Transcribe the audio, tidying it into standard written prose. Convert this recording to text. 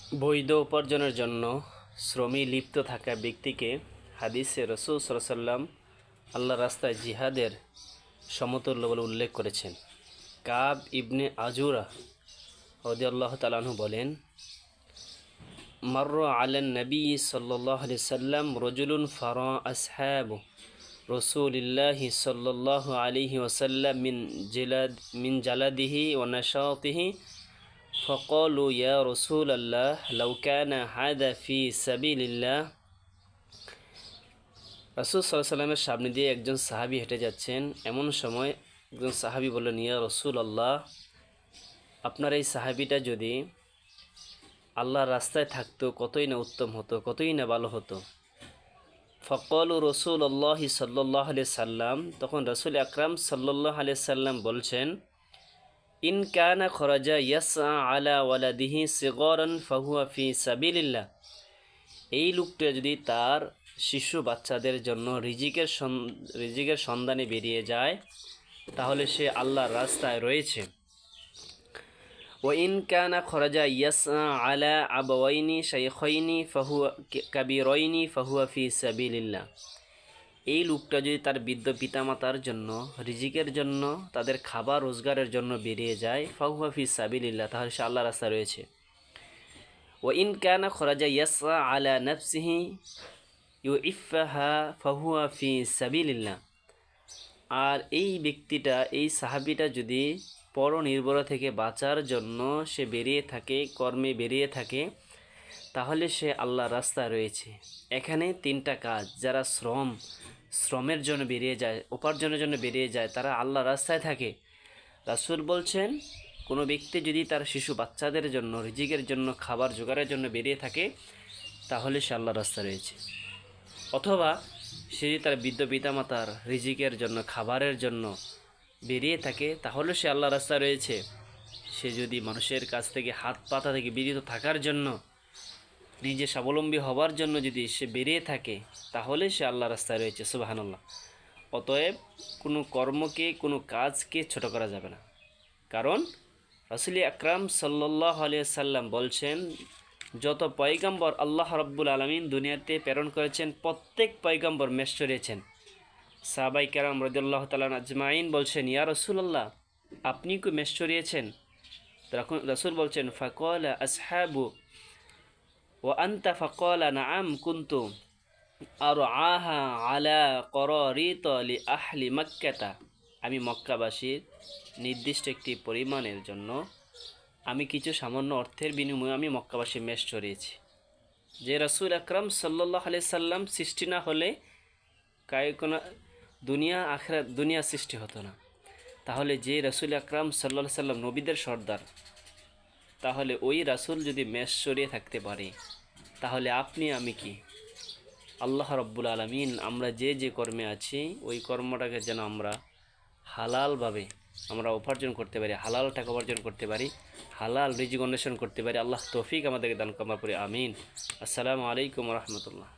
বৈধ উপার্জনের জন্য শ্রমে লিপ্ত থাকা ব্যক্তিকে হাদিসে রাসূল সাল্লাল্লাহু আলাইহি ওয়াসাল্লাম আল্লাহর রাস্তায় জিহাদের সমতুল্য বলে উল্লেখ করেছেন। কাব ইবনে আজুরা রাদিয়াল্লাহু তাআলা আনহু বলেন, মাররা আলান নবী সাল্লাল্লাহু আলাইহি ওয়াসাল্লাম রাজুলুন ফারা আসহাবু রাসূলিল্লাহি সাল্লাল্লাহু আলাইহি ওয়াসাল্লাম মিন জালাদিহি ওয়া নাশাতিহি فقالوا يا رسول الله لو كان هذا في سبيل الله। রাসূল সাল্লাল্লাহু আলাইহি ওয়াসাল্লামের সামনে দিয়ে একজন সাহাবী হেঁটে যাচ্ছেন। এমন সময় একজন সাহাবী বললেন, ইয়া রাসূলুল্লাহ, আপনার এই সাহাবীটা যদি আল্লাহর রাস্তায় থাকতো কতই না উত্তম হতো, কতই না ভালো হতো। ফকালু রাসূলুল্লাহ সাল্লাল্লাহু আলাইহি সাল্লাম, তখন রাসূল আকরাম সাল্লাল্লাহু আলাইহি সাল্লাম বলছেন, ইন কানা খরাজা ইয়াসআ আলা ওয়ালাদিহি সিগরান ফাহুয়া ফি সাবিলিল্লাহ। এই লোকটা যদি তার শিশু বাচ্চাদের জন্য রিজিকের সন্ধানে বেরিয়ে যায়, তাহলে সে আল্লাহর রাস্তায় রয়েছে। ওয়া ইন কানা খরাজা ইয়াসআ আলা আবাওয়াইনি শাইখাইনি ফাহুয়া কাবীরাইনি ফাহুয়া ফি সাবিলিল্লাহ। এই লোকটা যদি তার বৃদ্ধ পিতামাতার জন্য রিজিকের জন্য তাদের খাবার রোজগারের জন্য বেরিয়ে যায়, ফাহুয়া ফি সাবিলিল্লাহ, তাহলে সে আল্লাহর রাস্তায় রয়েছে। ওয়া ইন কানা খরাজা ইয়াসআ আলা নাফসিহি ইউইফাহা ফাহুয়া ফি সাবিলিল্লাহ। আর এই ব্যক্তিটা, এই সাহাবীটা যদি পরনির্ভর থেকে বাঁচার জন্য সে বেরিয়ে থাকে, কর্মে বেরিয়ে থাকে, তাহলে সে আল্লাহর রাস্তায় রয়েছে। এখানে তিনটা কাজ, যারা শ্রমের জন্য বেরিয়ে যায়, উপার্জনের জন্য বেরিয়ে যায়, তারা আল্লাহর রাস্তায় থাকে। রাসূল বলছেন, কোনো ব্যক্তি যদি তার শিশু বাচ্চাদের জন্য রিজিকের জন্য খাবার জোগাড়ের জন্য বেরিয়ে থাকে, তাহলে সে আল্লাহর রাস্তায় রয়েছে। অথবা সে যদি তার বৃদ্ধ পিতামাতার রিজিকের জন্য খাবারের জন্য বেরিয়ে থাকে, তাহলে সে আল্লাহর রাস্তায় রয়েছে। সে যদি মানুষের কাছ থেকে হাত পাতা থেকে বিরত থাকার জন্য, নিজে স্বাবলম্বী হওয়ার জন্য যদি সে বেরিয়ে থাকে, তাহলে সে আল্লাহর রাস্তায় রয়েছে। সুবহানাল্লাহ। অতএব কোনো কর্মকে, কোনো কাজকে ছোট করা যাবে না। কারণ রাসূল আকরাম সাল্লাল্লাহু আলাইহি ওয়াসাল্লাম বলছেন, যত পয়গম্বর আল্লাহ রাব্বুল আলামিন দুনিয়াতে প্রেরণ করেছেন, প্রত্যেক পয়গম্বর মেষ চড়িয়েছেন। সাহাবায়ে কেরাম রাদিয়াল্লাহু তাআলা আজমাইন বলছেন, ইয়া রাসূলুল্লাহ, আপনি কি মেষ চড়িয়েছেন? তখন রাসূল বলছেন, ফাকালা আসহাবু ওয়া আনতা? ফাকালা নাআম কুনতু আরআহা আলা করারিত লি আহলি মক্কাতা। আমি মক্কাবাসীর নির্দিষ্ট একটি পরিমাণের জন্য আমি কিছু সামান্য অর্থের বিনিময়ে আমি মক্কাবাসী মেষ চড়িয়েছি। যে রাসূল আকরাম সাল্লাল্লাহু আলাইহি সাল্লাম সৃষ্টি না হলে কোনো দুনিয়া সৃষ্টি হতো না। তাহলে যে রাসূল আকরাম সাল্লাল্লাহু আলাইহি সাল্লাম নবীদের সর্দার, তাহলে ওই রাসূল যদি মেষ চড়িয়ে থাকতে পারে, তাহলে আপনি আমি কি? আল্লাহ রাব্বুল আলামিন আমরা যে কর্মে আছি, ওই কর্মটাকে যেন আমরা হালালভাবে আমরা উপার্জন করতে পারি, হালাল টাকা উপার্জন করতে পারি, হালাল রিজিক অন্বেষণ করতে পারি। আল্লাহ তৌফিক আমাদেরকে দান করুন। আমিন। আসসালামু আলাইকুম ওয়া রাহমাতুল্লাহ।